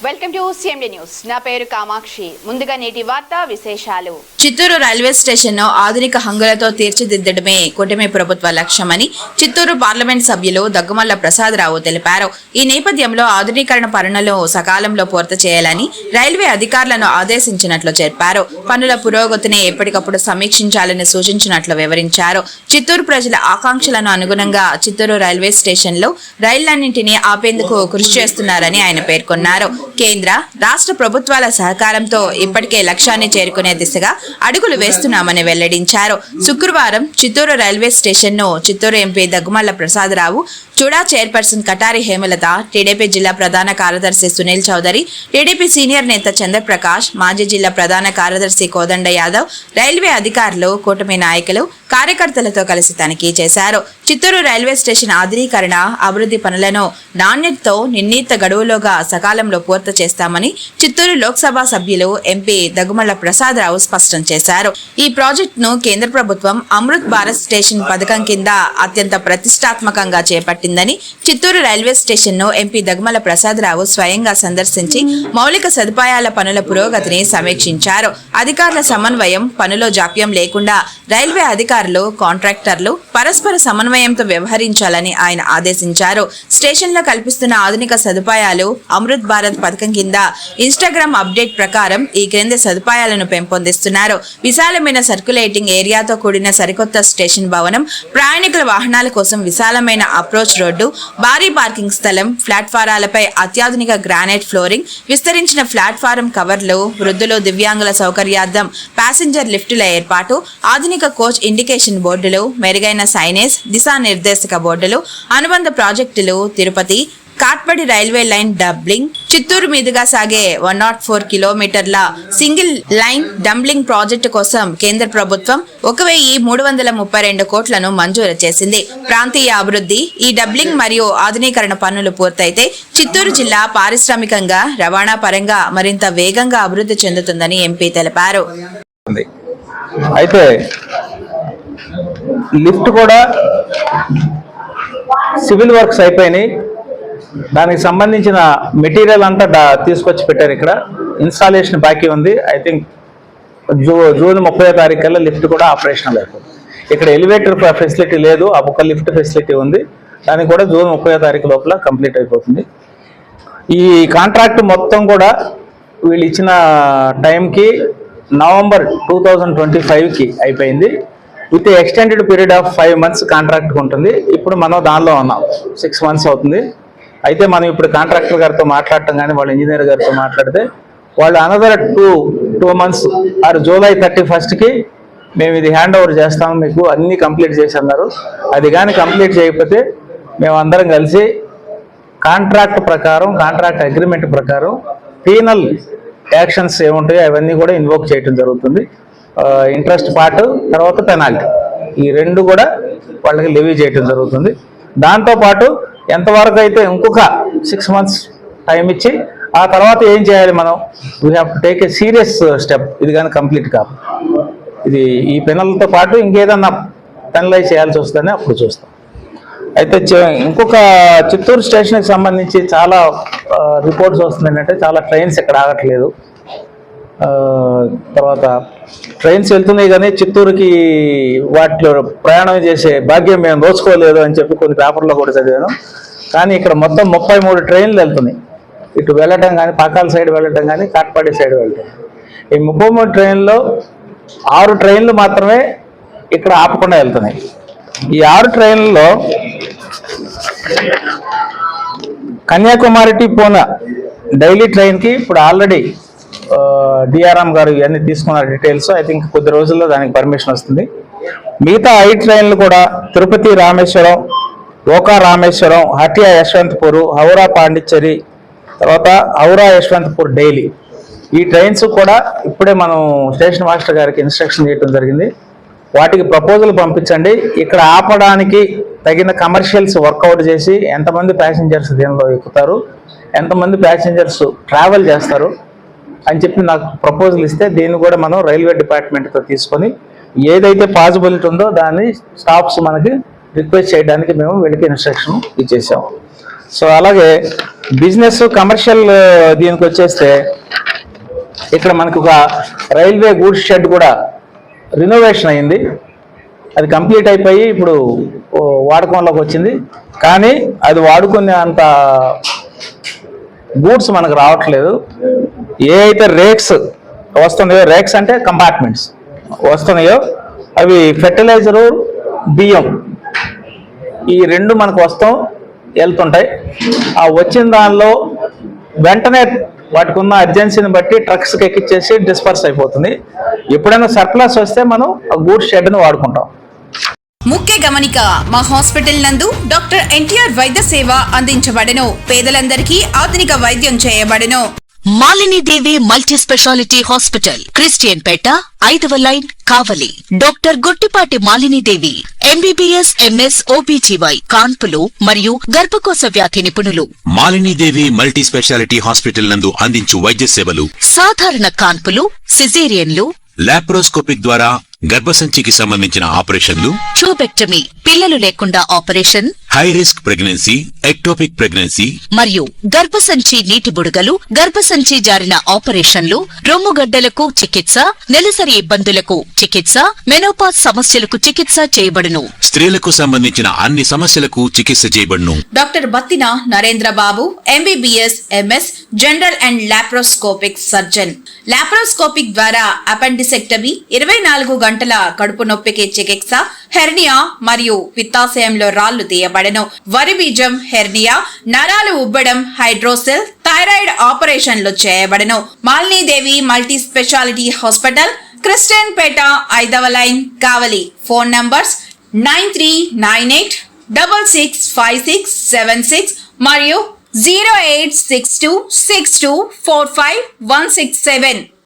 Welcome to CMD news. నా పేరు కామాక్షి. ముందుగా నేటి వార్తా విశేషాలు. చిత్తూరు రైల్వే స్టేషన్ ను ఆధునిక హంగులతో తీర్చిదిద్దడమే కూటమి ప్రభుత్వ లక్ష్యమని చిత్తూరు పార్లమెంట్ సభ్యులు దగ్గుమల్ల ప్రసాదరావు తెలిపారు. ఈ నేపథ్యంలో ఆధునీకరణ పనులను సకాలంలో పూర్తి చేయాలని రైల్వే అధికారులను ఆదేశించినట్లు చెప్పారు. పనుల పురోగతిని ఎప్పటికప్పుడు సమీక్షించాలని సూచించినట్లు వివరించారు. చిత్తూరు ప్రజల ఆకాంక్షలను అనుగుణంగా చిత్తూరు రైల్వే స్టేషన్ లో రైళ్లన్నింటినీ ఆపేందుకు కృషి చేస్తున్నారని ఆయన పేర్కొన్నారు. కేంద్ర రాష్ట్ర ప్రభుత్వాల సహకారంతో ఇప్పటికే లక్ష్యాన్ని చేరుకునే దిశగా అడుగులు వేస్తున్నామని వెల్లడించారు. శుక్రవారం చిత్తూరు రైల్వే స్టేషన్ ను చిత్తూరు ఎంపీ దగ్గుమల్ల ప్రసాదరావు, చూడా చైర్పర్సన్ కటారి హేమలత, టీడీపీ జిల్లా ప్రధాన కార్యదర్శి సునీల్ చౌదరి, టీడీపీ సీనియర్ నేత చంద్రప్రకాష్, మాజీ జిల్లా ప్రధాన కార్యదర్శి కోదండ యాదవ్, రైల్వే అధికారులు, కూటమి నాయకులు, కార్యకర్తలతో కలిసి తనిఖీ చేశారు. చిత్తూరు రైల్వే స్టేషన్ ఆధునీకరణ, అభివృద్ధి పనులను నాణ్యతతో నిర్ణీత గడువులోగా సకాలంలో పూర్తి చేస్తామని చిత్తూరు లోక్సభ సభ్యులు ఎంపీ దగ్గుమల్ల ప్రసాదరావు స్పష్టం చేశారు. ఈ ప్రాజెక్టును కేంద్ర ప్రభుత్వం అమృత్ భారత్ స్టేషన్ పథకం కింద అత్యంత ప్రతిష్టాత్మకంగా చేపట్టిందని, చిత్తూరు రైల్వే స్టేషన్ ను ఎంపీ దగ్గుమల్ల ప్రసాదరావు స్వయంగా సందర్శించి మౌలిక సదుపాయాల పనుల పురోగతిని సమీక్షించారు. అధికారుల సమన్వయం, పనులో జాప్యం లేకుండా రైల్వే అధికారులు, కాంట్రాక్టర్లు పరస్పర సమన్వయంతో వ్యవహరించాలని ఆయన ఆదేశించారు. స్టేషన్ లో కల్పిస్తున్న ఆధునిక సదుపాయాలు, అమృత్ భారత్ పథకం కింద ఇన్స్టాగ్రామ్ అప్డేట్ ప్రకారం ఈ క్రింది సదుపాయాలను పెంపొందిస్తున్నారు. విశాలమైన సర్క్యులేటింగ్ ఏరియాతో కూడిన సరికొత్త స్టేషన్ భవనం, ప్రయాణికుల వాహనాల కోసం విశాలమైన అప్రోచ్ రోడ్డు, భారీ పార్కింగ్ స్థలం, ప్లాట్ఫారాలపై అత్యాధునిక గ్రానైట్ ఫ్లోరింగ్, విస్తరించిన ప్లాట్ఫారం కవర్లు, వృద్ధులు, దివ్యాంగుల సౌకర్యార్థం ప్యాసింజర్ లిఫ్టుల ఏర్పాటు, ఆధునిక కోచ్ ఇండికేషన్ బోర్డులు, మెరుగైన సైనేజ్, దిశానిర్దేశక బోర్డులు, అనుబంధ ప్రాజెక్టులు, Tirupati Katpadi railway line doubling, Chittoor మీదుగా సాగే 104 కిలోమీటర్ల సింగిల్ లైన్ డంబ్లింగ్ ప్రాజెక్టు కోసం కేంద్ర ప్రభుత్వం 1332 కోట్లను మంజూరు చేసింది. ప్రాంతీయ అభివృద్ధి, ఈ డబ్లింగ్ మరియు ఆధునీకరణ పనులు పూర్తయితే చిత్తూరు జిల్లా పారిశ్రామికంగా, రవాణా పరంగా మరింత వేగంగా అభివృద్ధి చెందుతుందని ఎంపీ తెలిపారు. అయితే లిఫ్ట్ కూడా సివిల్ వర్క్స్ అయిపోయినాయి. దానికి సంబంధించిన మెటీరియల్ అంతా తీసుకొచ్చి పెట్టారు. ఇక్కడ ఇన్స్టాలేషన్ బాకీ ఉంది. ఐ థింక్ జూన్ 30వ తారీఖు కల్లా లిఫ్ట్ కూడా ఆపరేషనల్ అయిపోతుంది. ఇక్కడ ఎలివేటర్ ఫెసిలిటీ లేదు, ఆ ఒక లిఫ్ట్ ఫెసిలిటీ ఉంది. దానికి కూడా జూన్ 30వ తారీఖు లోపల కంప్లీట్ అయిపోతుంది. ఈ కాంట్రాక్ట్ మొత్తం కూడా వీళ్ళు ఇచ్చిన టైంకి నవంబర్ 2025కి అయిపోయింది. With extended period of 5 months contract ఉంటుంది. ఇప్పుడు మనం దానిలో ఉన్నాం, 6 months అవుతుంది. అయితే మనం ఇప్పుడు కాంట్రాక్టర్ గారితో మాట్లాడటం కానీ వాళ్ళ ఇంజనీర్ గారితో మాట్లాడితే వాళ్ళు అనదర్ 2 months ఆర్ జూలై 31కి మేము ఇది హ్యాండ్ ఓవర్ చేస్తాము, మీకు అన్నీ కంప్లీట్ చేసి అన్నారు. అది కానీ కంప్లీట్ చేయకపోతే మేమందరం కలిసి కాంట్రాక్ట్ ప్రకారం, కాంట్రాక్ట్ అగ్రిమెంట్ ప్రకారం పీనల్ యాక్షన్స్ ఏముంటాయో అవన్నీ కూడా ఇన్వోక్ చేయడం జరుగుతుంది. ఇంట్రెస్ట్ పార్ట్, తర్వాత పెనాల్టీ, ఈ 2 కూడా వాళ్ళకి లెవీ చేయడం జరుగుతుంది. దాంతోపాటు ఎంతవరకు అయితే ఇంకొక 6 months టైం ఇచ్చి ఆ తర్వాత ఏం చేయాలి, మనం we have to take a serious step. ఇది కానీ కంప్లీట్ కాదు, ఇది ఈ పెనల్తో పాటు ఇంకేదన్నా పెనలైజ్ చేయాల్సి వస్తుందని అప్పుడు చూస్తాం. అయితే ఇంకొక చిత్తూరు స్టేషన్కి సంబంధించి చాలా రిపోర్ట్స్ వస్తున్నాయి. అంటే చాలా ట్రైన్స్ ఇక్కడ ఆగట్లేదు. తర్వాత ట్రైన్స్ వెళ్తున్నాయి కానీ చిత్తూరుకి వాటిలో ప్రయాణం చేసే భాగ్యం మేము దోచుకోలేదు అని చెప్పి కొన్ని పేపర్లో కూడా చదివాను. కానీ ఇక్కడ మొత్తం 33 ట్రైన్లు వెళ్తున్నాయి. ఇటు వెళ్ళటం కానీ, పాకాల సైడ్ వెళ్ళటం కానీ, కాట్పాడి సైడ్ వెళ్ళటం. ఈ 33 ట్రైన్లో 6 ట్రైన్లు మాత్రమే ఇక్కడ ఆపకుండా వెళ్తున్నాయి. ఈ 6 ట్రైన్లలో కన్యాకుమారి టు పూనా డైలీ ట్రైన్కి ఇప్పుడు ఆల్రెడీ డిఆర్ఎం గారు ఇవన్నీ తీసుకున్నారు డీటెయిల్స్. ఐ థింక్ కొద్ది రోజుల్లో దానికి పర్మిషన్ వస్తుంది. మిగతా 5 ట్రైన్లు కూడా తిరుపతి రామేశ్వరం, ఓకా రామేశ్వరం, హటియా యశ్వంతపూర్, హౌరా పాండిచ్చేరి, తర్వాత హౌరా యశ్వంతపూర్ డైలీ, ఈ ట్రైన్స్ కూడా ఇప్పుడే మనం స్టేషన్ మాస్టర్ గారికి ఇన్స్ట్రక్షన్ చేయడం జరిగింది. వాటికి ప్రపోజల్ పంపించండి. ఇక్కడ ఆపడానికి తగిన కమర్షియల్స్ వర్కౌట్ చేసి ఎంతమంది ప్యాసింజర్స్ దీనిలో ఎక్కుతారు, ఎంతమంది ప్యాసింజర్స్ ట్రావెల్ చేస్తారు అని చెప్పి నాకు ప్రపోజల్ ఇస్తే దీన్ని కూడా మనం రైల్వే డిపార్ట్మెంట్తో తీసుకొని ఏదైతే పాసిబిలిటీ ఉందో దాన్ని స్టాప్స్ మనకి రిక్వెస్ట్ చేయడానికి మేము వీళ్ళకి ఇన్స్ట్రక్షన్ ఇచ్చేసాము. సో అలాగే బిజినెస్ కమర్షియల్ దీనికి వచ్చేస్తే ఇక్కడ మనకు ఒక రైల్వే గూడ్స్ షెడ్ కూడా రినోవేషన్ అయింది. అది కంప్లీట్ అయిపోయి ఇప్పుడు వాడకంలోకి వచ్చింది. కానీ అది వాడుకునే అంత గూడ్స్ మనకు రావట్లేదు. ఏ అయితే రేక్స్ వస్తున్నాయో, రేక్స్ అంటే కంపార్ట్మెంట్స్ వస్తున్నాయో, అవి ఫెర్టిలైజరు, బియ్యం ఈ రెండు మనకు వెళ్తుంటాయి. ఆ వచ్చిన దానిలో వెంటనే వాటికి ఉన్న అర్జెన్సీని బట్టి ట్రక్స్కి ఎక్కిచ్చేసి డిస్పర్స్ అయిపోతుంది. ఎప్పుడైనా సర్ప్లస్ వస్తే మనం ఆ గూడ్స్ షెడ్ని వాడుకుంటాం. ముఖ్య గమనిక, మా హాస్పిటల్ నందు డాక్టర్ ఎన్టీఆర్ వైద్య సేవ అందించబడెను. పేదలందరికీ ఆధునిక వైద్యం చేయబడెను. Malinidevi multi specialty hospital, Christian Peta, 5వ line, Kavali. Doctor Gottipati Malinidevi, MBBS, MS, OBGY, కాన్పులు మరియు గర్భకోశ వ్యాధి నిపుణులు. మాలినీదేవి మల్టీ స్పెషాలిటీ హాస్పిటల్ నందు అందించు వైద్య సేవలు: సాధారణ కాన్పులు, సిజేరియన్లు, లాప్రోస్కోపిక్ ద్వారా గర్భసంచికి సంబంధించిన ఆపరేషన్లు, ట్యూబెక్టమీ, పిల్లలు లేకుండా operation, high risk pregnancy, ectopic pregnancy మరియు గర్భసంచి నీటి బుడగలు, గర్భసంచి జారిన ఆపరేషన్లు, రొమ్ముగడ్డలకు చికిత్స, నెలసరి ఇబ్బందులకు చికిత్స, మెనోపాజ్ సమస్యలకు చికిత్స చేయబడును. స్త్రీలకు సంబంధించిన అన్ని సమస్యలకు చికిత్స చేయబడును. Doctor Battina Narendra Babu, MBBS, MS, general and laparoscopic surgeon. Laparoscopic ద్వారా అపెండిసెక్టమీ, 24 గంటల కడుపు నొప్పికి చికిత్స, హెర్నియా మరియు పిత్తాశయంలో రాళ్లు తీయబడెను. వరి బీజం, హెర్నియా, నరాలు ఉబ్బడం, హైడ్రోసెల్, థైరాయిడ్ ఆపరేషన్లు చేయబడెను. Malinidevi multi specialty hospital, Christian Peta, 5వ లైన్, కావలి. ఫోన్ నంబర్స్ 9398665676 మరియు 08626245167.